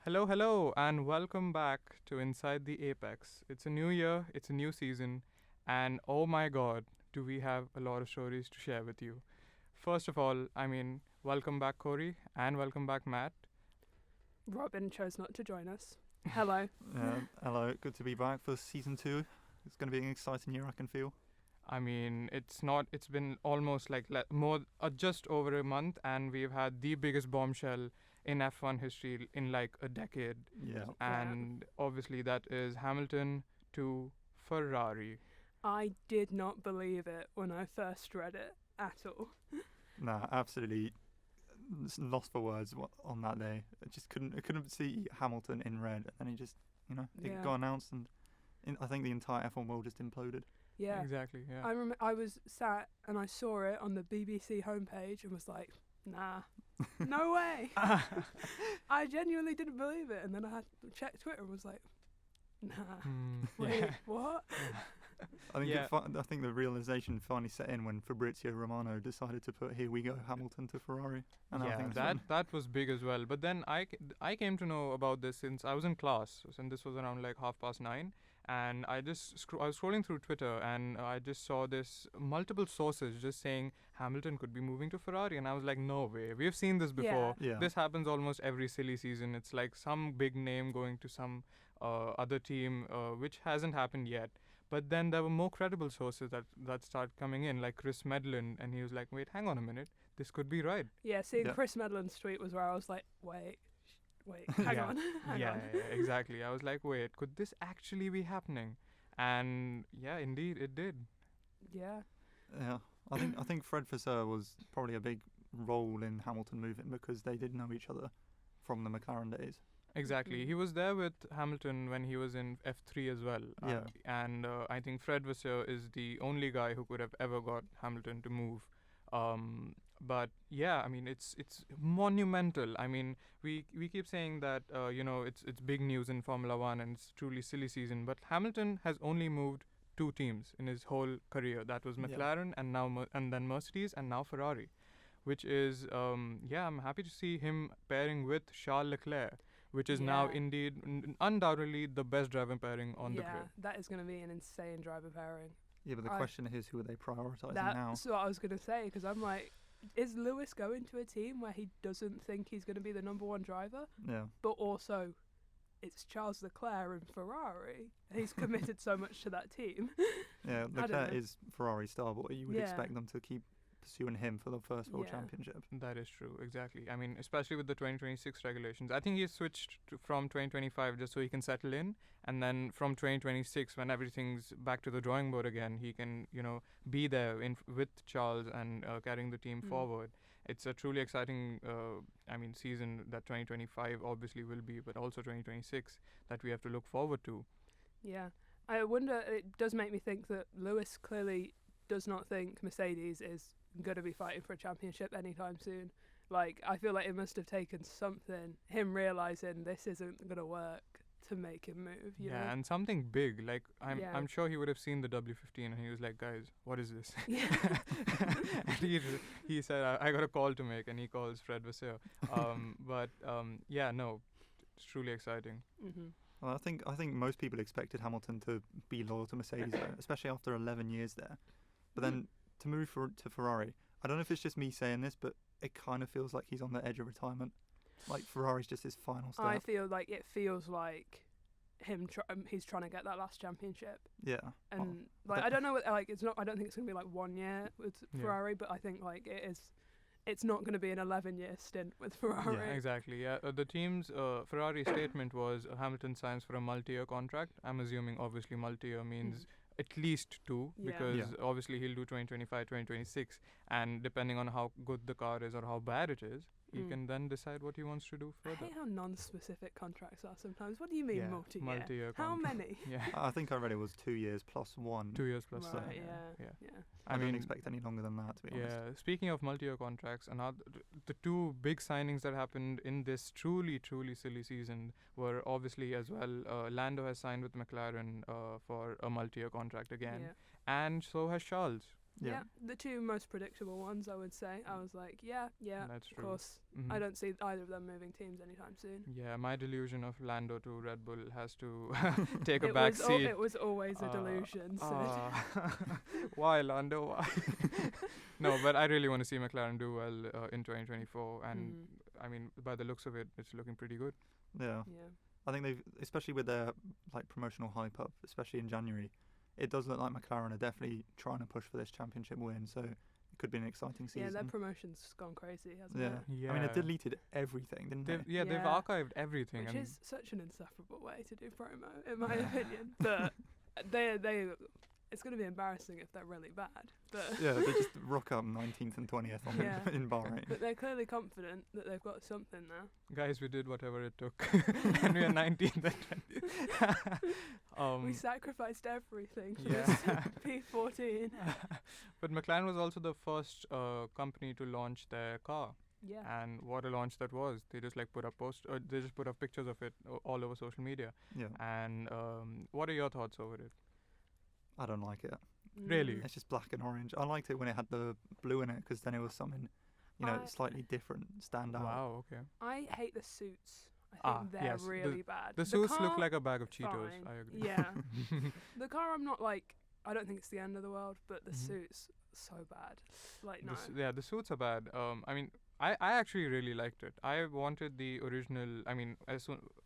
Hello, hello, and welcome back to Inside the Apex. It's a new year, it's a new season, and oh my god, do we have a lot of stories to share with you. First of all, welcome back, Corey, and welcome back, Matt. Robin chose not to join us. Hello. Hello, good to be back for season 2. It's going to be an exciting year, I can feel. It's been almost like just over a month, and we've had the biggest bombshell in F1 history in like a decade. Yeah. And obviously, that is Hamilton to Ferrari. I did not believe it when I first read it at all. Nah, absolutely lost for words on that day. I couldn't see Hamilton in red, and then he just, it got announced, and I think the entire F1 world just imploded. Yeah. Exactly, yeah. I remember I was sat and I saw it on the BBC homepage and was like, nah, no way. I genuinely didn't believe it. And then I had to check Twitter and was like, nah, wait, what? I think the realization finally set in when Fabrizio Romano decided to put "Here we go, Hamilton" to Ferrari. And I think that was big as well. But then I came to know about this since I was in class, and this was around like 9:30, and I was scrolling through Twitter, and I just saw this multiple sources just saying Hamilton could be moving to Ferrari, and I was like, no way, we've seen this before. Yeah. This happens almost every silly season. It's like some big name going to some other team, which hasn't happened yet. But then there were more credible sources that started coming in, like Chris Medlin, and he was like, wait, hang on a minute, this could be right. Yeah, seeing Chris Medlin's tweet was where I was like, wait, hang on. Yeah, exactly. I was like, wait, could this actually be happening? And yeah, indeed, it did. Yeah. Yeah, I think Fred Vasseur was probably a big role in Hamilton moving because they did know each other from the McLaren days. Exactly. He was there with Hamilton when he was in F3 as well. And I think Fred Vasseur is the only guy who could have ever got Hamilton to move. But yeah, I mean, it's monumental. I mean, we keep saying that it's big news in Formula One and it's truly silly season. But Hamilton has only moved 2 teams in his whole career. That was McLaren and then Mercedes and now Ferrari, which is I'm happy to see him pairing with Charles Leclerc, which is now indeed undoubtedly the best driver pairing on the grid. Yeah, that is going to be an insane driver pairing. Yeah, but the question is, who are they prioritising now? That's what I was going to say, because I'm like, is Lewis going to a team where he doesn't think he's going to be the number 1 driver? Yeah. But also, it's Charles Leclerc and Ferrari. He's committed so much to that team. Yeah, Leclerc is Ferrari's star boy. You would expect them to keep pursuing him for the first World Championship. That is true, exactly. I mean, especially with the 2026 regulations. I think he switched from 2025 just so he can settle in, and then from 2026, when everything's back to the drawing board again, he can, be there with Charles and carrying the team forward. It's a truly exciting, season that 2025 obviously will be, but also 2026 that we have to look forward to. Yeah. I wonder, it does make me think that Lewis clearly does not think Mercedes is going to be fighting for a championship anytime soon. Like, I feel like it must have taken something, him realising this isn't going to work, to make him move, you know? And something big. Like, I'm sure he would have seen the W15 and he was like, guys, what is this? Yeah. And he said, I got a call to make, and he calls Fred Vasseur. It's truly exciting. Mm-hmm. Well, I think most people expected Hamilton to be loyal to Mercedes, though, especially after 11 years there. But then to move to Ferrari, I don't know if it's just me saying this, but it kind of feels like he's on the edge of retirement. Like, Ferrari's just his final step. I feel like it feels like him. He's trying to get that last championship. Yeah. And I don't know. It's not. I don't think it's going to be like 1 year with Ferrari, but I think like it is. It's not going to be an 11-year stint with Ferrari. Yeah, exactly. Yeah, the team's Ferrari statement was Hamilton signs for a multi-year contract. I'm assuming obviously multi-year means at least 2, because obviously he'll do 2025, 2026, and depending on how good the car is or how bad it is, he can then decide what he wants to do further. I hate how non-specific contracts are sometimes. What do you mean multi-year? Multi-year how many? I think I read it was 2 years plus 1. 2 years plus. Right, yeah. I don't expect any longer than that, to be honest. Yeah, speaking of multi-year contracts, the 2 big signings that happened in this truly, truly silly season were obviously as well, Lando has signed with McLaren for a multi-year contract again, and so has Charles. Yeah, the two most predictable ones, I would say. I was like, yeah, That's of true. course. Mhm. I don't see either of them moving teams anytime soon. Yeah, my delusion of Lando to Red Bull has to take a back seat. It was always a delusion, Sid. Why, Lando? Why? No, but I really want to see McLaren do well in 2024, and I mean, by the looks of it, it's looking pretty good. Yeah. Yeah. I think they've, especially with their like promotional hype up, especially in January, it does look like McLaren are definitely trying to push for this championship win. So it could be an exciting season. Yeah, their promotion's gone crazy, hasn't Yeah. it? Yeah. I mean, it deleted everything, didn't They've, it? yeah, they've Yeah. archived everything. Which and is such an insufferable way to do promo, in my opinion. But they it's going to be embarrassing if they're really bad. But Yeah, they just rock up 19th and 20th on Yeah. in Bahrain. but they're clearly confident that they've got something now. guys, we did whatever it took, and we are 19th and 20th. We sacrificed everything for yeah. this P14. But McLaren was also the first company to launch their car, Yeah. and what a launch that was! They just like put up they just put up pictures of it all over social media. Yeah, And what are your thoughts over it? I don't like it. Really? It's just black and orange. I liked it when it had the blue in it because then it was something, I- slightly different, stand out. Wow. Okay. I hate the suits. I think they're yes, really bad. The suits look car, like a bag of Cheetos. fine. I agree. Yeah. The car, I'm not like. I don't think it's the end of the world, but the Mhm. suits so bad. Like no. The suits are bad. I mean, I actually really liked it. I wanted the original. I mean,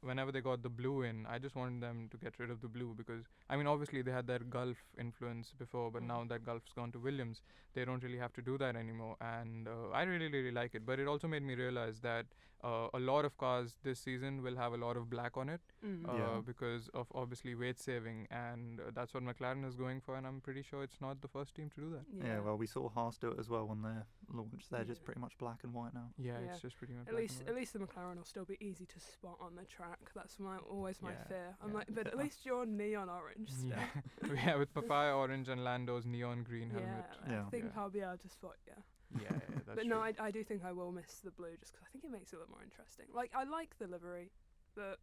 whenever they got the blue in, I just wanted them to get rid of the blue because I mean, obviously they had that Gulf influence before, but now that Gulf's gone to Williams, they don't really have to do that anymore. And I really, really like it. But it also made me realize that a lot of cars this season will have a lot of black on it Yeah. because of obviously weight saving, and that's what McLaren is going for. And I'm pretty sure it's not the first team to do that. Yeah, well, we saw Haas do it as well on their launch. They're just Yeah. pretty much black and white now. Yeah, Yeah. it's just pretty much. At least the McLaren will still be easy to spot on the track. That's always my Yeah, fear. I'm yeah. like, but at least you're neon orange still. Yeah, yeah, with papaya orange and Lando's neon green helmet. Yeah. I think Yeah. I'll be able to spot you. Yeah, that's But true. no, I do think I will miss the blue just 'cause I think it makes it look more interesting. Like, I like the livery, but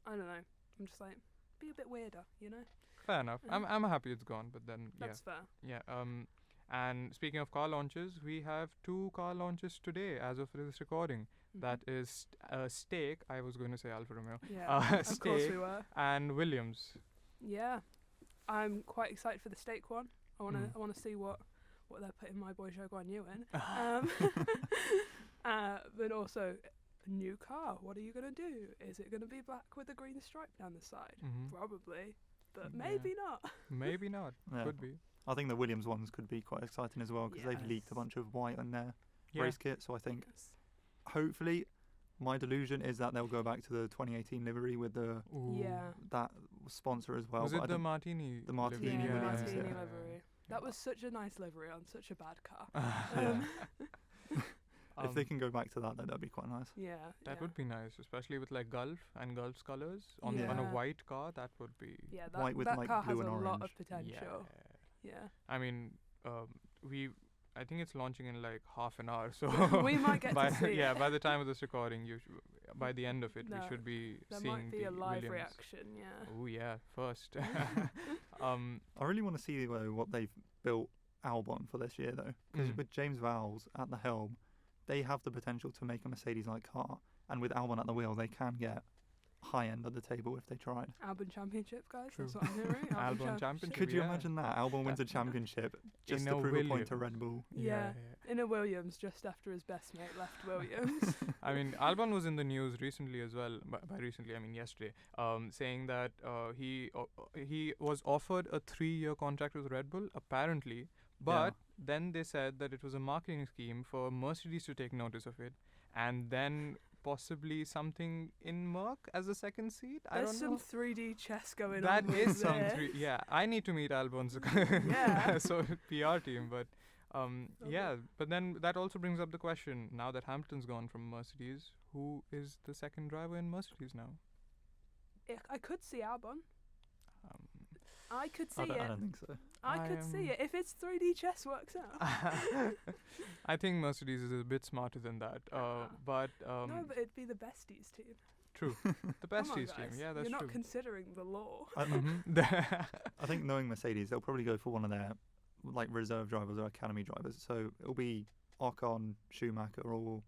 I don't know. I'm just like, be a bit weirder, you know? Fair enough. I'm happy it's gone, but then That's fair. yeah. And speaking of car launches, we have 2 car launches today as of this recording. That is Stake. I was going to say Alfa Romeo. Yeah, of course Stake we were. and Williams. Yeah. I'm quite excited for the steak one. I wanna Mm. I wanna see what they're putting my boy Zhou Guan Yu in. But also a new car. What are you gonna do? Is it gonna be black with a green stripe down the side? Mhm. Probably, but Yeah. maybe not. Maybe not. Yeah. Could be. I think the Williams ones could be quite exciting as well because they've leaked a Yes. bunch of white on their Yeah. race kit. So I think Yes. hopefully, my delusion is that they'll go back to the 2018 livery with the Ooh. Yeah. that sponsor as well. Was but I it the don't- Martini? The Martini Yeah, the Williams, Martini yeah. livery. That was such a nice livery on such a bad car. Yeah. Um, If they can go back to that, then that'd be quite nice. Yeah. that yeah. would be nice, especially with like Gulf and Gulf's colors on a Yeah. white car. That would be. Yeah, White with, that like, car blue has a and lot orange. of potential. Yeah. I mean, I think it's launching in like half an hour, so We might get to by see yeah, it. by the time of this recording, by the end of it, we No, should be There seeing might be the a live Williams. reaction, yeah. Oh yeah, first. I really want to see what they've built Albon for this year though, because Mm. with James Vowles at the helm, they have the potential to make a Mercedes-like car, and with Albon at the wheel, they can get high end of the table if they tried. Albon Championship, guys. True. That's what I'm hearing. Albon Championship. Could you Yeah. imagine that Albon wins a championship just In to a prove a point to Williams. Red Bull? Yeah. In a Williams, just after his best mate left Williams. I mean, Albon was in the news recently as well. By recently, I mean yesterday, saying that he was offered a 3-year contract with Red Bull, apparently, but then they said that it was a marketing scheme for Mercedes to take notice of it, and then possibly something in Merc as a second seat. I There's don't some know. 3D chess going That on. with is some this. yeah. I need to meet Albon's Yeah. so PR team, but yeah. But then that also brings up the question: now that Hamilton's gone from Mercedes, who is the second driver in Mercedes now? I could see Albon. Um, I could see I it. don't think so. I could see it if its 3D chess works out. I think Mercedes is a bit smarter than that. But No, but it'd be the besties team. true, the Come on, besties team. guys. Yeah, that's You're true. not considering the law. I Mhm. think knowing Mercedes, they'll probably go for one of their like reserve drivers or academy drivers. So it'll be Ocon, Schumacher, all.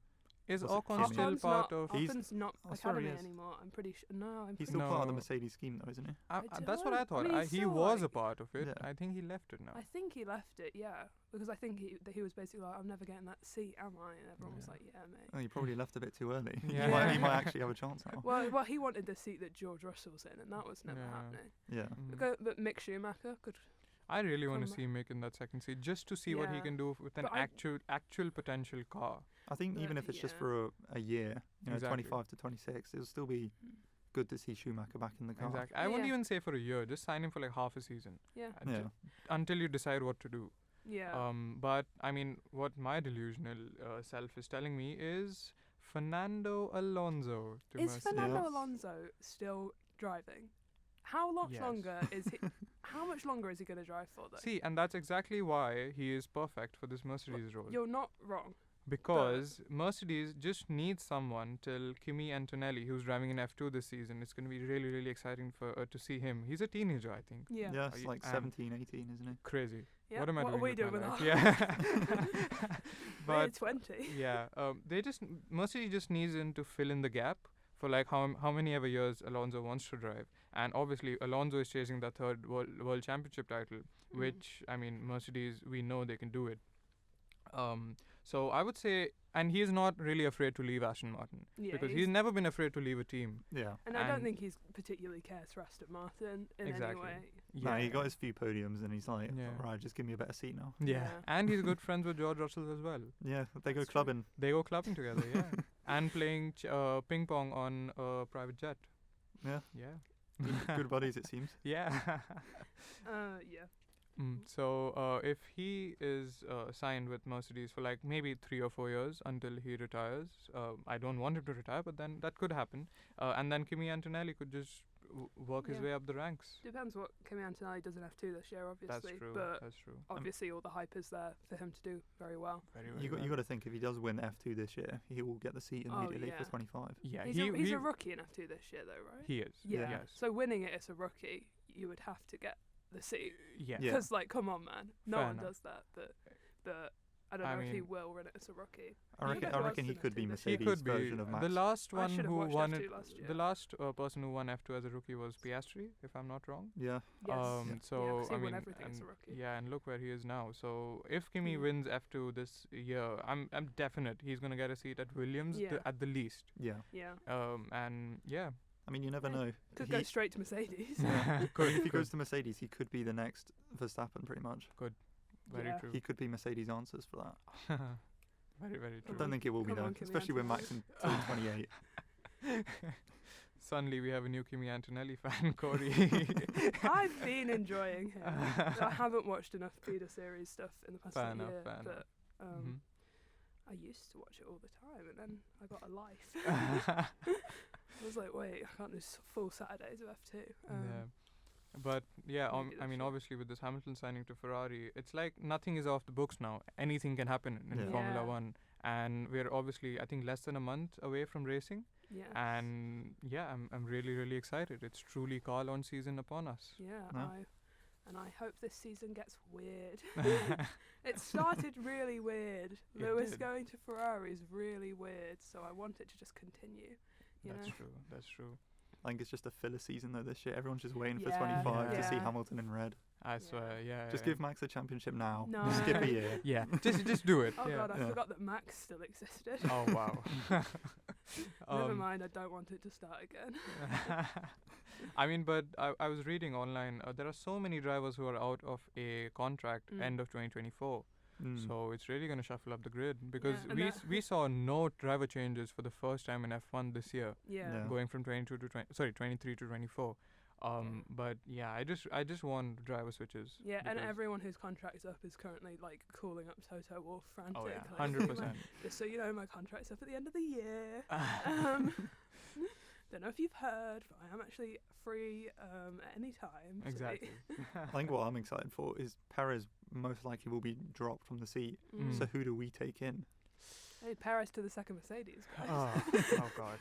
Is Was it Ocon Kimi? still Ocon's part not, of? Ocon's not I swear he academy is. anymore. I'm pretty sure. No, I'm He's pretty still part of the No. Mercedes scheme, though, isn't he? That's what I thought. mean, he's He still, was a like- part of it. Yeah. I think he left it now. I think he left it, yeah, because I think he was basically like, I'm never getting that seat, am I? And everyone was Yeah. like, yeah, mate. Oh, he probably left a bit too early. Yeah. He might actually have a chance now. Well, he wanted the seat that George Russell's in, and that was never Yeah. happening. Yeah. Mm. But Mick Schumacher could. I really want to come see Mick in that second seat just to see what he Yeah. can do with an But I- actual potential car. I think even if it's just yeah. for a year, Exactly. 25 to 26, it'll still be good to see Schumacher back in the car. Exactly. I wouldn't Yeah. even say for a year. Just sign him for like half a season Yeah. Yeah. until you decide what to do. Yeah. But I mean, what my delusional self is telling me is Fernando Alonso to Is Mercedes. Fernando Yeah. Alonso still driving? How much Yes. longer is he? How much longer is he going to drive for, though? See, and that's exactly why he is perfect for this Mercedes role. You're not wrong. Because Mercedes just needs someone till Kimi Antonelli, who's driving in F2 this season. It's going to be really, really exciting for to see him. He's a teenager, I think. Yeah. Yeah, Are it's you- like and- 17, 18, isn't it? Crazy. Yeah. What am I doing are we with doing my with life? our Yeah. We're But 20? yeah, Mercedes just needs him to fill in the gap for like how many ever years Alonso wants to drive, and obviously Alonso is chasing that third world championship title, Mm. which I mean Mercedes, we know they can do it. So I would say, and he is not really afraid to leave Aston Martin Yeah, because he's never been afraid to leave a team. Yeah. and I don't and- think he's particularly cares for Aston Martin in Exactly. any way. No, he got his few podiums and he's like, Yeah. right, just give me a better seat now. Yeah, Yeah. and he's good friends with George Russell as well. Yeah, they go That's true. clubbing. They go clubbing together, yeah, and playing ping pong on a private jet. Yeah, Yeah. good buddies, it seems. Yeah. Yeah. So if he is signed with Mercedes for like maybe 3 or 4 years until he retires, I don't want him to retire, but then that could happen. And then Kimi Antonelli could just work his Yeah. way up the ranks. Depends what Kimi Antonelli does in F2 this year, obviously. That's true. But That's true. obviously, all the hype is there for him to do very well. Very, You very got well. to think if he does win F2 this year, he will get the seat Oh, immediately yeah. for 25. Yeah, He's a rookie in F2 this year, though, right? he is. Yeah. Yes. So winning it as a rookie, you would have to get the seat. Yeah. Yeah. Because, like, come on, man. No Fair one enough. does that. But I don't I know if he mean- will win it as a rookie. I Yeah, reckon, but I who reckon else he in could F2 be this He year? Mercedes' could be. version of Max. The last I one should have who watched won F2 it. last year. The last person who won F2 as a rookie was Piastri, if I'm not wrong. Yeah. Yes. Yeah. So Yeah, 'cause he I won mean, everything as a and rookie. yeah, and look where he is now. So if Kimi Mm. wins F2 this year, I'm definite he's gonna get a seat at Williams Yeah. at the least. Yeah. Yeah. And yeah, I mean, you never Yeah. know. Could He- go straight to Mercedes. if he goes to Mercedes, he could be the next Verstappen, pretty much. very Yeah. true. He could be Mercedes' answers for that. Very, very I true. don't think it will be Come though, on, Kimi especially with Max Antonelli. until 28. Suddenly we have a new Kimi Antonelli fan, Corey. I've been enjoying him. I haven't watched enough Peter series stuff in the past Fair like, enough, year, fair but Mhm. I used to watch it all the time, and then I got a life. I was like, wait, I can't do full Saturdays of F2. Yeah. But yeah, maybe I this mean, year. obviously with this Hamilton signing to Ferrari, it's like nothing is off the books now. Anything can happen in Yeah. Formula Yeah. One, and we're obviously I think less than a month away from racing. Yeah. And yeah, I'm really excited. It's truly car launch season upon us. Yeah, No. I hope this season gets weird. It started really weird. It Lewis did. going to Ferrari is really weird, so I want it to just continue. You That's know? true. That's true. I think it's just a filler season though this year. Everyone's just waiting for Yeah. 25 to see Yeah. Hamilton in red. I swear. Yeah. Just yeah. give Max a championship now. No. Skip a year. Yeah. just do it. Oh yeah. god, I Yeah. forgot that Max still existed. Oh wow. Never Um, mind, I don't want it to start again. I mean, but I was reading online. There are so many drivers who are out of a contract Mm. end of 2024. Mm. So it's really going to shuffle up the grid because and we saw no driver changes for the first time in F1 this year, Yeah. Yeah. going from 23 to 24. But yeah, I just want driver switches. Yeah, and because- everyone whose contract's up is currently like calling up Toto Wolff frantic. Oh yeah, like, 100%. Just so you know, my contract's up at the end of the year. Don't know if you've heard, but I am actually free at any time. so- Exactly. I think what I'm excited for is Perez most likely will be dropped from the seat. Mm. So who do we take in? Hey, Perez to the second Mercedes, guys. Oh God.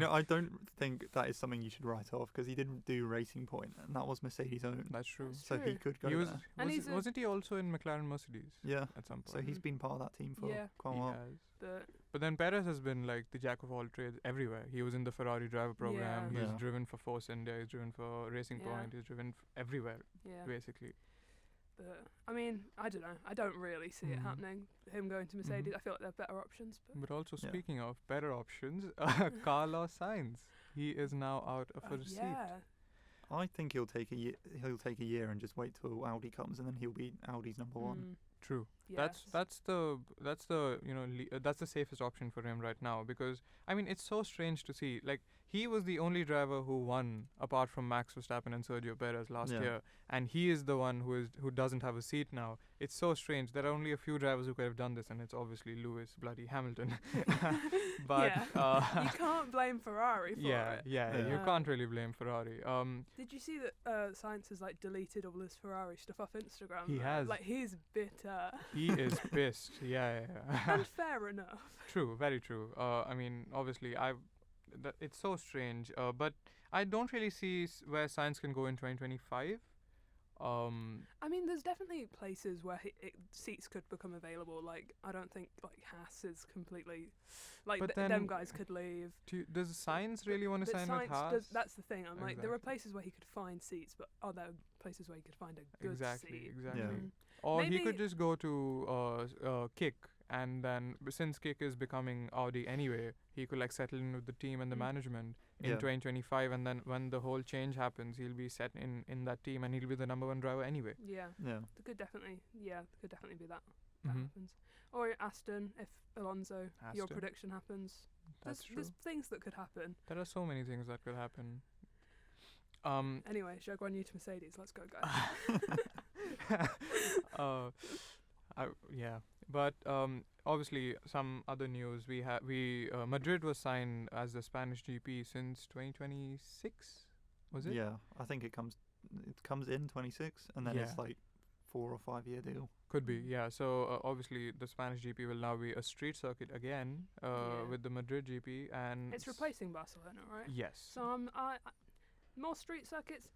I don't think that is something you should write off because he didn't do Racing Point, and that was Mercedes owned. That's true. That's So he true. could go He was, there. And he's wasn't he also in McLaren Mercedes Yeah. at some So point? he's been part of that team for Yeah. quite a He while. has. But Then Perez has been like the jack of all trades everywhere. He was in the Ferrari driver program. Yeah. He's Yeah. driven for Force India. He's driven for Racing Yeah. Point. He's driven everywhere, yeah. basically. But I mean, I don't know. I don't really see it Mhm. happening. Him going to Mercedes. Mhm. I feel like there are better options. But But also, Yeah. speaking of better options, Carlos Sainz. He is now out of a seat. yeah. I think he'll take a year. He'll take a year and just wait till Audi comes, and then he'll be Audi's number one. Mm, True. yes. That's the that's the safest option for him right now, because I mean it's so strange to see, like, he was the only driver who won apart from Max Verstappen and Sergio Perez last Yeah. year, and he is the one who doesn't have a seat now. It's so strange. There are only a few drivers who could have done this, and it's obviously Lewis bloody Hamilton. But Yeah. You can't blame Ferrari for it. yeah, you Yeah. can't really blame Ferrari. Did you see that Science has like deleted all his Ferrari stuff off Instagram? He though? has. Like he's bitter. He is pissed. Yeah. And fair enough. True, very true. I mean, obviously, it's so strange. But I don't really see where science can go in 2025. I mean, there's definitely places where seats could become available. Like, I don't think like Haas is completely like But them then guys could leave. Does science really want to But sign with Sainz Haas? that's the thing. I'm like, there are Exactly. places where he could find seats, but are there places where he could find a good Exactly, seat? exactly. Yeah. Mm. Or he Maybe- could just go to Kick, and then since Kick is becoming Audi anyway, he could like settle in with the team and the Mm. management in Yeah. 2025, and then when the whole change happens, he'll be set in that team, and he'll be the number one driver anyway. Yeah, Yeah. there could definitely be that. That Mhm. happens. Or Aston, if Alonso, your Aston. prediction happens. That's true. There's things that could happen. There are so many things that could happen. Anyway, Jaguar new to Mercedes. Let's go, guys. Yeah, but obviously some other news Madrid was signed as the Spanish GP since 2026, was it? Yeah. I think it comes in 26, and then it's Yeah. like 4 or 5 year deal. Could be, yeah. So obviously the Spanish GP will now be a street circuit again, Yeah. with the Madrid GP, and It's replacing Barcelona, right? Yes. So I more street circuits.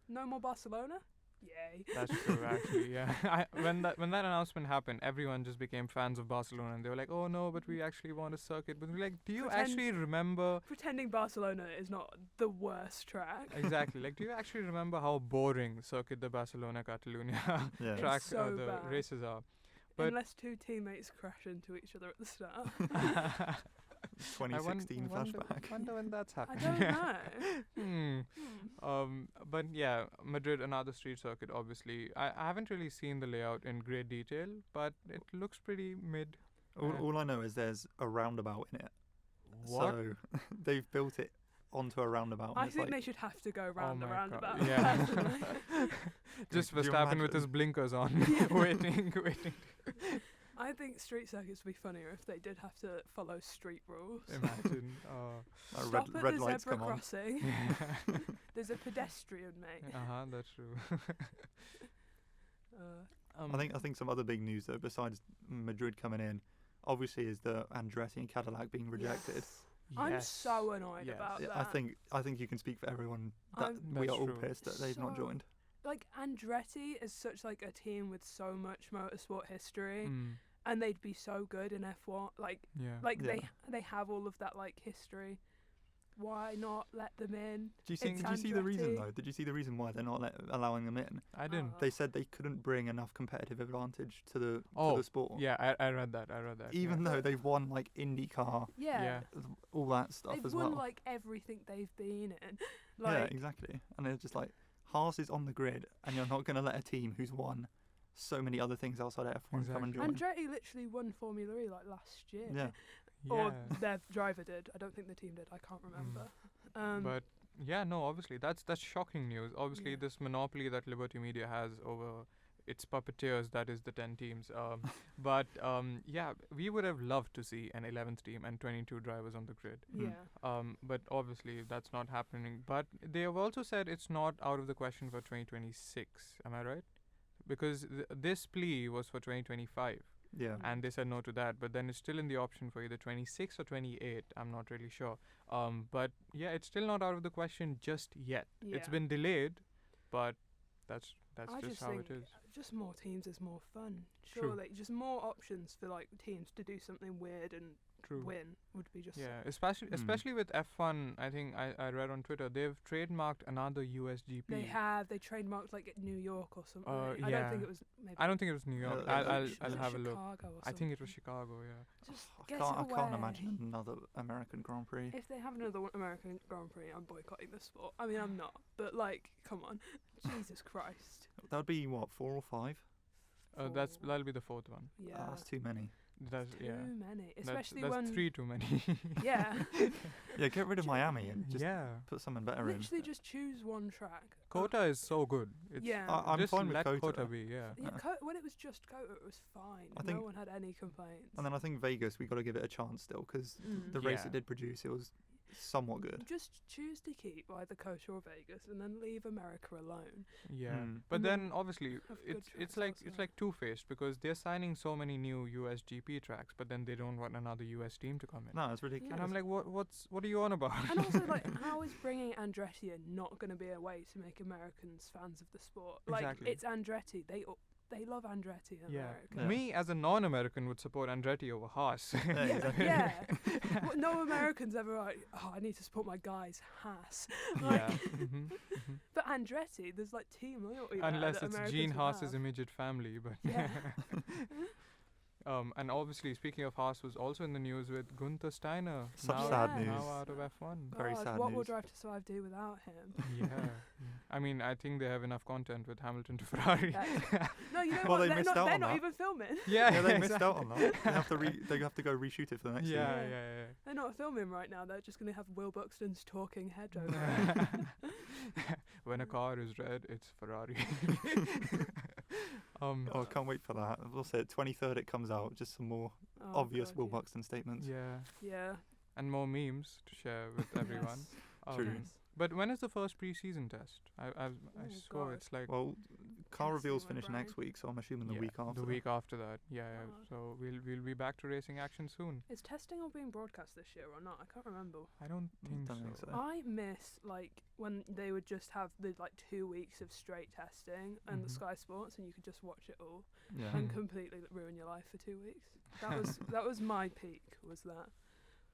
No more Barcelona. Yay. That's true, actually. Yeah. When that announcement happened, everyone just became fans of Barcelona, and they were like, "Oh no, but we actually want a circuit." But we're like, "Do you Pretend- actually remember Pretending Barcelona is not the worst track. exactly? Like, do you actually remember how boring Circuit de Barcelona Catalunya Yeah. It's track so the bad. races are?" But- Unless two teammates crash into each other at the start. 2016 flashback. Wonder when that's I happening. don't know. But yeah, Madrid, another street circuit. Obviously, I haven't really seen the layout in great detail, but it looks pretty mid. All I know is there's a roundabout in it. What? So they've built it onto a roundabout. and I it's think like, they should have to go round the my God, roundabout. yeah. personally. Just Could you Verstappen with his imagine? blinkers on, waiting. I think street circuits would be funnier if they did have to follow street rules. Imagine. Stop at red the lights zebra come on. crossing. There's a pedestrian, mate. That's true. I think some other big news though, besides Madrid coming in, obviously is the Andretti and Cadillac being rejected. Yes. I'm so annoyed Yes. about Yeah, that. I think you can speak for everyone that I'm- we That's are all true. pissed that they've not So- joined. Like Andretti is such like a team with so much motorsport history, Mm, and they'd be so good in F1. Like yeah. Yeah. they have all of that like history. Why not let them in? Do you think? It's Did you see the reason Andretti. though? Did you see the reason why they're not allowing them in? I didn't. Oh. They said they couldn't bring enough competitive advantage to the Oh, sport. Yeah, I read that. Even yeah. though they've won like IndyCar, Yeah. all that stuff They've as won well. like everything they've been in. Yeah, Like exactly. And they're just like, Haas is on the grid, and you're not going to let a team who's won so many other things outside of F1 come and join. Andretti literally won Formula E like last year. Yeah. Or Yeah. their driver did. I don't think the team did. I can't remember. But yeah, no, obviously that's shocking news. Obviously, Yeah. this monopoly that Liberty Media has over its puppeteers, that is the 10 teams. But yeah, we would have loved to see an 11th team and 22 drivers on the grid. yeah. But obviously that's not happening. But they have also said it's not out of the question for 2026. Am I right? Because this plea was for 2025. Yeah. and they said no to that. But then it's still in the option for either 26 or 28. I'm not really sure. But yeah, it's still not out of the question just yet. It's Yeah. been delayed, but that's I just just how think it is. just more teams is more fun. True. Surely, just more options for like teams to do something weird and True. win would be just. Yeah, especially with F1. I think I read on Twitter they've trademarked another USGP. They trademarked like New York or something. I don't yeah. think it was. Maybe I don't think it was New York. Uh, I'll was it have a look. Chicago or I think it was something? Chicago. Yeah. Just I get can't, it I can't away. imagine another American Grand Prix. If they have another American Grand Prix, I'm boycotting the sport. I mean, I'm not, but like, come on, Jesus Christ. That would be what, 4 or 5? That'll be the fourth one. Yeah. That's too many. That's Too many, That's, especially that's when 3 too many. yeah, Yeah, get rid of Miami and just yeah. put something better in. literally just choose one track. Kota is so good. It's Yeah. I'm just fine with let Kota. be. Yeah. Yeah, when it was just Kota, it was fine. I No think- one had any complaints. And then I think Vegas, we got to give it a chance still, because the race Yeah. it did produce, it was somewhat good. Just choose to keep either Kota or Vegas, and then leave America alone. Yeah. Mm. But And then then obviously have good it's tracks it's also. like two-faced because they're signing so many new USGP tracks, but then they don't want another US team to come in. No, it's ridiculous. And I'm like, what are you on about? And also, like, how is bringing Andretti in not going to be a way to make Americans fans of the sport? Like, Exactly. it's Andretti. They love Andretti in Yeah. America. Yeah. Me as a non-American would support Andretti over Haas. Yeah, Yeah, exactly. yeah. Well, no Americans ever like, oh, I need to support my guys, Haas. Like, Yeah. Mhm, mhm. But Andretti, there's like team loyalty there Unless that it's Americans Gene would Haas's have. immediate family, but Yeah. and obviously speaking of Haas was also in the news with Gunther Steiner. Such now, sad Yes. news. Now out of F1. Very God, sad what will news. Drive to Survive do without him? Yeah. I mean, I think they have enough content with Hamilton to Ferrari. No, you know Well, what? they They're missed not, out they're on not that. even filming. Yeah, they missed out on that. They have to go reshoot it for the next Yeah, season. yeah, They're not filming right now. They're just going to have Will Buxton's talking head over it. When a car is red, it's Ferrari. Oh, I can't wait for that. We'll say 23rd it comes out. Just some more Oh, obvious God, Will yeah. Buxton statements. Yeah, Yeah. and more memes to share with everyone. Yes. True. Yes. But when is the first pre-season test? I saw God. it's like Well, car Guessing reveals my finish brain. next week, so I'm assuming the yeah, week after. The week after that, yeah. Oh. So we'll be back to racing action soon. Is testing all being broadcast this year or not? I can't remember. I don't think Don't think so. so. I miss like when they would just have the like 2 weeks of straight testing and the Mhm. Sky Sports, and you could just watch it all Yeah. and completely ruin your life for 2 weeks. That was my peak. Was that?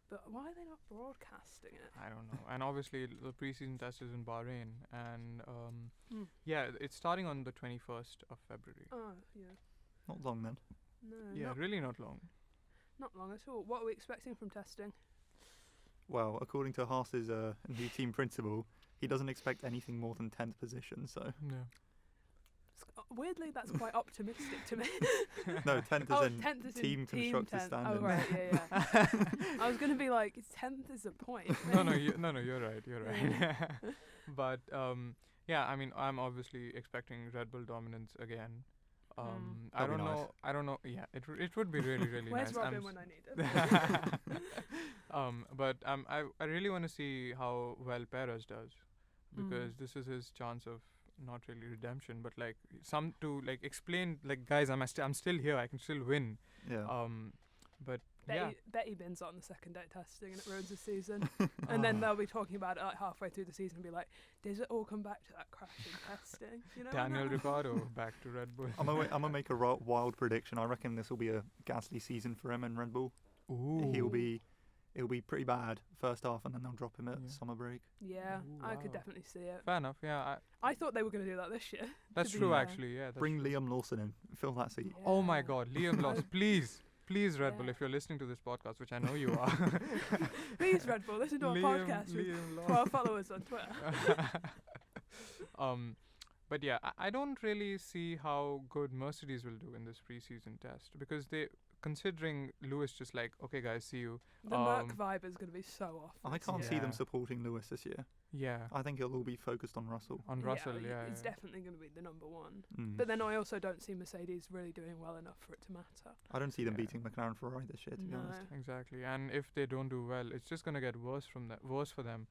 But why are they not broadcasting it? I don't know. And obviously the pre-season test is in Bahrain, and Hmm. yeah, it's starting on the 21st of February. Oh yeah. Not long then. No. Yeah, Not, really not long. not long at all. What are we expecting from testing? Well, according to Haas's new team principal, he doesn't expect anything more than 10th position. So Yeah. Weirdly, that's quite optimistic to me. no, 10th Oh, is in 10th is team in constructor 10th. standing. Oh right, yeah. I was gonna be like, 10th is a point. no, you're right. You're right. But yeah, I mean, I'm obviously expecting Red Bull dominance again. I That'd don't be nice. know. I don't know. Yeah, it would be really really Where's nice. Robin when I need him? But I really want to see how well Perez does, because Mm. this is his chance of not really redemption, but like some to like explain like guys, I'm still here. I can still win. Yeah. But yeah. Betty bins on the second day testing and it ruins the season. And then they'll be talking about it like halfway through the season and be like, does it all come back to that crash in testing? You know? Daniel Ricciardo back to Red Bull. I'm gonna make a wild prediction. I reckon this will be a Gasly season for him in Red Bull. Ooh. It'll be pretty bad first half, and then they'll drop him at Yeah. summer break. Yeah, Ooh, I could wow. definitely see it. Fair enough. Yeah, I thought they were going to do that this year. that's be true. fair. Actually, yeah. That's Bring true. Liam Lawson in, fill that seat. Oh my Yeah. God, Liam Lawson, please, Red Bull, Yeah. if you're listening to this podcast, which I know you are. Please, Red Bull, listen to our podcast with Liam 12 followers on Twitter. But yeah, I don't really see how good Mercedes will do in this preseason test, because considering Lewis just like, okay guys, see you. The Merc vibe is going to be so off. I this can't year. see them Yeah. supporting Lewis this year. Yeah. I think it'll all be focused on Russell. On Russell, yeah. It's definitely going to be the number one. Mm. But then I also don't see Mercedes really doing well enough for it to matter. I don't see them Yeah. beating McLaren Ferrari this year, to be No. honest. Exactly, and if they don't do well, it's just gonna get worse for them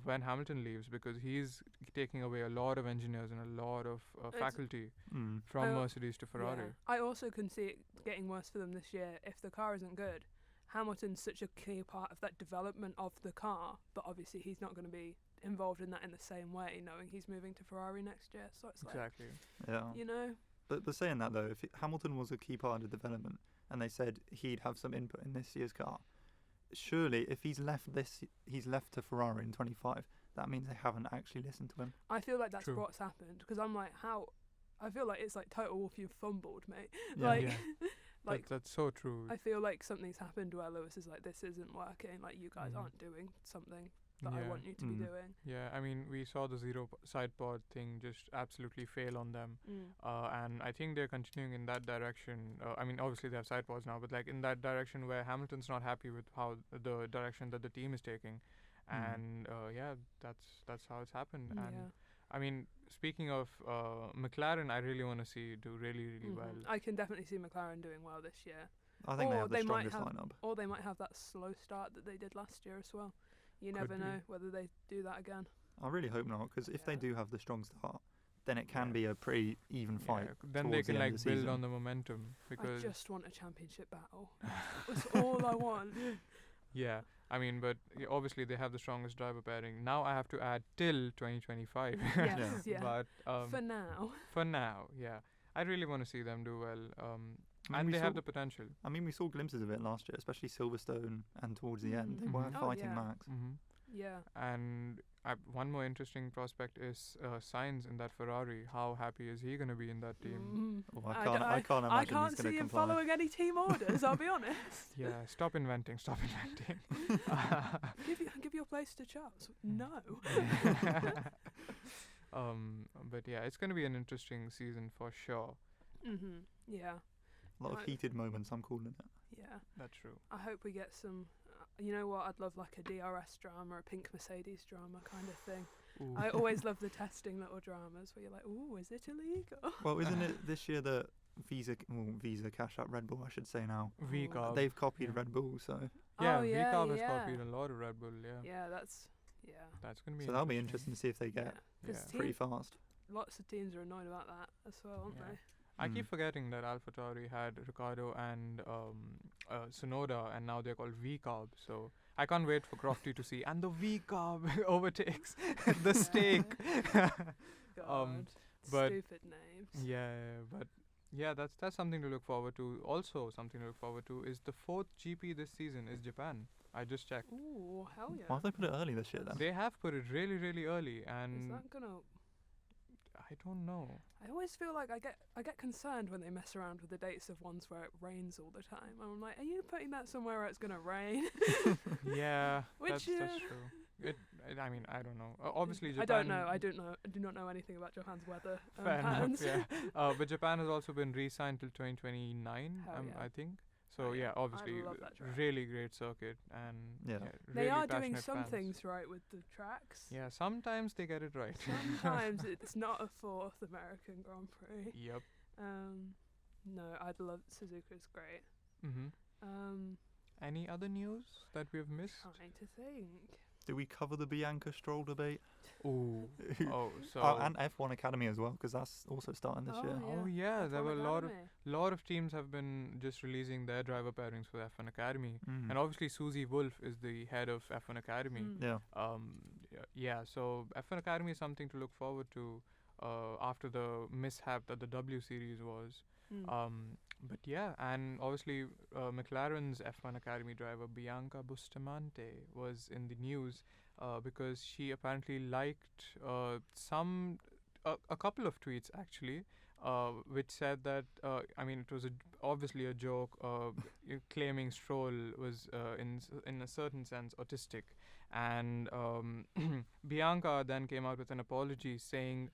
when Hamilton leaves, because he's taking away a lot of engineers and a lot of faculty Mm. from I- Mercedes to Ferrari. Yeah. I also can see it getting worse for them this year if the car isn't good. Hamilton's such a key part of that development of the car, but obviously he's not going to be involved in that in the same way, knowing he's moving to Ferrari next year. So it's Exactly. Yeah. like, you know, But saying that though, if Hamilton was a key part of the development, and they said he'd have some input in this year's car, surely if he's left to Ferrari in 25, that means they haven't actually listened to him. I feel like that's True. what's happened because I'm like, I feel like it's like total wolf, you've fumbled, mate. Yeah. Like, Yeah. like That's so true. I feel like something's happened where Lewis is like, this isn't working. Like, you guys Mhm. aren't doing something that I Yeah. want you to be Mm. doing. Yeah, I mean, we saw the side pod thing just absolutely fail on them. And I think they're continuing in that direction. I mean, obviously they have side pods now, but like in that direction where Hamilton's not happy with how the direction that the team is taking, and yeah, that's how it's happened. And Yeah. I mean, speaking of McLaren, I really want to see do really Mhm. well. I can definitely see McLaren doing well this year. I think they Or have the they might strongest have- lineup. Or they might have that slow start that they did last year as well. You Could never be. know whether they do that again. I really hope not, because if they Yeah. do have the strong start, then it can Yeah. be a pretty even fight. Yeah, then they towards the can end like of the build season. on the momentum because I just want a championship battle. That's all I want. yeah, I mean, but obviously they have the strongest driver pairing. Now I have to add till 2025. Yes, yeah. But For now. for now, yeah, I really want to see them do well. I mean, And we they have saw- the potential. I mean, we saw glimpses of it last year, especially Silverstone and towards the end. They Mhm. were Mhm. Oh, fighting yeah. Max. Hmm. Yeah. And one more interesting prospect is Sainz in that Ferrari. How happy is he going to be in that team? Mhm. Oh, I I d- can't. I can't imagine I can't he's going see to him comply. following any team orders, I'll be honest. Yeah, stop inventing. Stop inventing. Give your place to Charles. No. But yeah, it's going to be an interesting season for sure. Mhm. Yeah. A lot of I- heated moments. I'm calling it. Yeah. That's true. I hope we get some. You know what? I'd love like a DRS drama, a pink Mercedes drama kind of thing. Ooh. I always love the testing little dramas where you're like, "Ooh, is it illegal?" Well, isn't it this year that Visa Cash App Red Bull, I should say now. VCARB. They've copied yeah. Red Bull, so Yeah, Oh, yeah, VCARB has yeah. copied a lot of Red Bull. Yeah, Yeah, that's that's going to be. that'll be interesting to see if they yeah. get Because Yeah. pretty fast. lots of teams are annoyed about that as well, aren't Yeah. they? I keep Mm. forgetting that AlphaTauri had Ricardo and Sonoda, and now they're called VCARB. So I can't wait for Crofty to see. And the VCARB overtakes the stake. God, but- stupid names. Yeah, but yeah, that's something to look forward to. Also, something to look forward to is the 4th GP this season is Japan. I just checked. Ooh, hell yeah! Why have they put it early this year then? They have put it really, really early, Is and that gonna? I don't know. I always feel like I get concerned when they mess around with the dates of ones where it rains all the time. I'm like, are you putting that somewhere where it's gonna rain? Yeah, Which, that's true. I mean, I don't know. Obviously, Japan. I don't know. I do not know anything about Japan's weather Fair patterns. enough. Yeah. But Japan has also been re-signed till 2029. Hell yeah. I think. So Oh, yeah. yeah, obviously, love that track. really great circuit, and Yeah. They really are doing passionate some fans. things right with the tracks. Yeah, sometimes they get it right. Sometimes it's not a 4th American Grand Prix. Yep. No, I'd love Suzuka's great. Mhm. Any other news that we've missed? Trying to think. Do we cover the Bianca Stroll debate? Ooh. Oh, so. And F1 Academy as well, because that's also starting this year. Oh yeah, there F1 were a Academy. lot of teams have been just releasing their driver pairings for F1 Academy, Mm. and obviously Susie Wolf is the head of F1 Academy. Mm. Yeah. Yeah, so F1 Academy is something to look forward to after the mishap that the W Series was. Mm. But yeah, and obviously McLaren's F1 Academy driver Bianca Bustamante was in the news because she apparently liked a couple of tweets actually, which said that I mean it was obviously a joke, claiming Stroll was in a certain sense autistic, and Bianca then came out with an apology saying,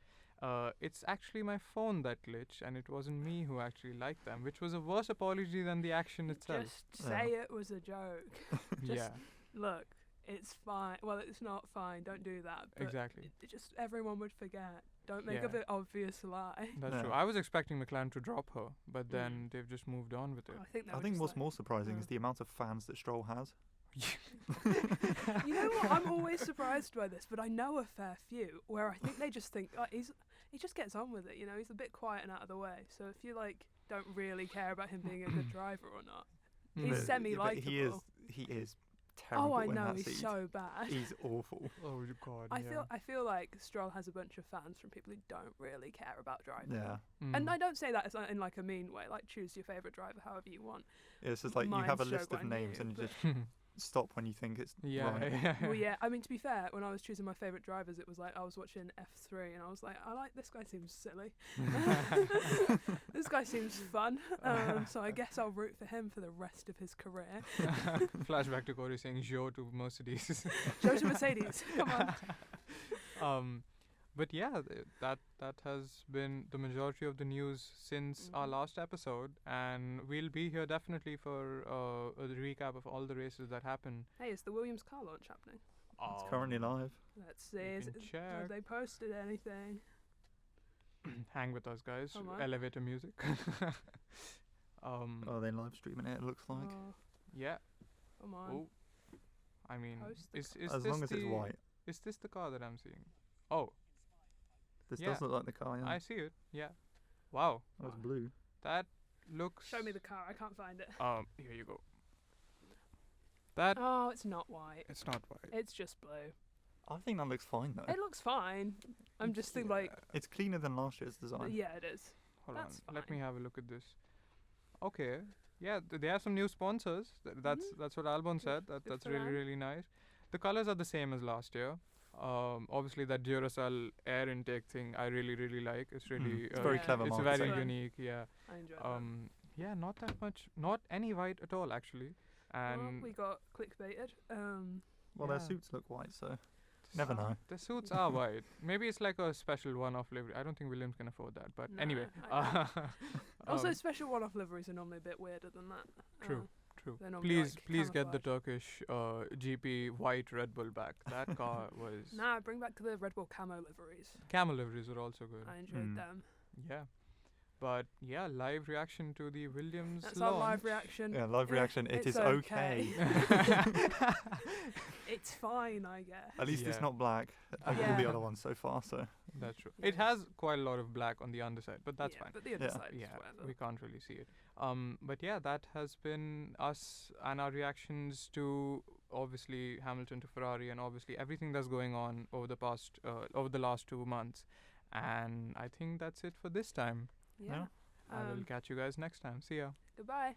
it's actually my phone that glitched, and it wasn't me who actually liked them, which was a worse apology than the action itself. Just say it was a joke. Yeah, Look, it's fine. Well, it's not fine. Don't do that. But Exactly. it just everyone would forget. Don't make Yeah. a bit obvious lie. That's Yeah. true. I was expecting McLaren to drop her, but then Mm. they've just moved on with it. I think. They I were think just what's like, more surprising uh. is the amount of fans that Stroll has. You know what? I'm always surprised by this, but I know a fair few where I think they just think he just gets on with it. You know, he's a bit quiet and out of the way. So if you like don't really care about him being a good driver or not, Mm. he's But- semi-likeable. but he is terrible Oh, I in know that he's seat. so bad. He's awful. Oh God. I feel like Stroll has a bunch of fans from people who don't really care about driving. Yeah. And I don't say that as in like a mean way. Like choose your favorite driver however you want. It's just like you have a Mine's list of Shogun names Yu, and you but- just stop when you think it's yeah. right. Yeah. Well, yeah. I mean, to be fair, when I was choosing my favorite drivers, it was like I was watching F3 and I was like, I like this guy. Seems silly. This guy seems fun. So I guess I'll root for him for the rest of his career. Flashback to Corey saying "Joe" to Mercedes. Joe to Mercedes. Come on. But yeah, that has been the majority of the news since our Mhm. last episode, and we'll be here definitely for a recap of all the races that happened. Hey, is the Williams car launch happening? It's currently live. Let's see. We Is can it, check. have they posted anything? Hang with us, guys. Come on. Elevator music. Oh, they're live streaming it. It looks like. Oh, Yeah. come on. Oh. I mean, Post the is As this long as it's the- white. Is this the car that I'm seeing? Oh, This yeah. does look like the car. Yeah. I see it. Yeah. Wow. Oh, it's blue. That looks. Show me the car. I can't find it. Here you go. That Oh, it's not white. it's not white. It's just blue. I think that looks fine though. It looks fine. I'm just thinking like, It's cleaner than last year's design. yeah, it is. Hold That's on. Let me fine. have a look at this. Okay. Yeah, they have some new sponsors. That's what Albon said. good That's for really them. really nice. The colors are the same as last year. Obviously that Duracell air intake thing I really like. It's really It's very Yeah. clever It's marketing. very Fun. unique. Yeah. I enjoyed that. Yeah. Not that much. Not any white at all actually. Well, And we got clickbaited. Well, their yeah. suits look white, so never know. The suits are white. Maybe it's like a special one-off livery. I don't think Williams can afford that. But No, anyway. I Also, um, special one-off liveries are normally a bit weirder than that. True. True. they're normally, like, Please get the camouflage. Turkish GP white Red Bull back. That car was. Nah, bring back the Red Bull camo liveries. Camel liveries were also good. I enjoyed Mm. them. Yeah. But yeah, live reaction to the Williams That's our live launch. reaction. Yeah, live reaction. It it's is okay. It's fine, I guess. At least it's Yeah. not black like all Yeah. the other ones so far. So That's true. Yeah. It has quite a lot of black on the underside, but that's yeah, fine. But the other side is Yeah, whatever. we can't really see it. But yeah, that has been us and our reactions to obviously Hamilton to Ferrari and obviously everything that's going on over the last 2 months. And I think that's it for this time. Yeah. I will catch you guys next time. See ya. Goodbye.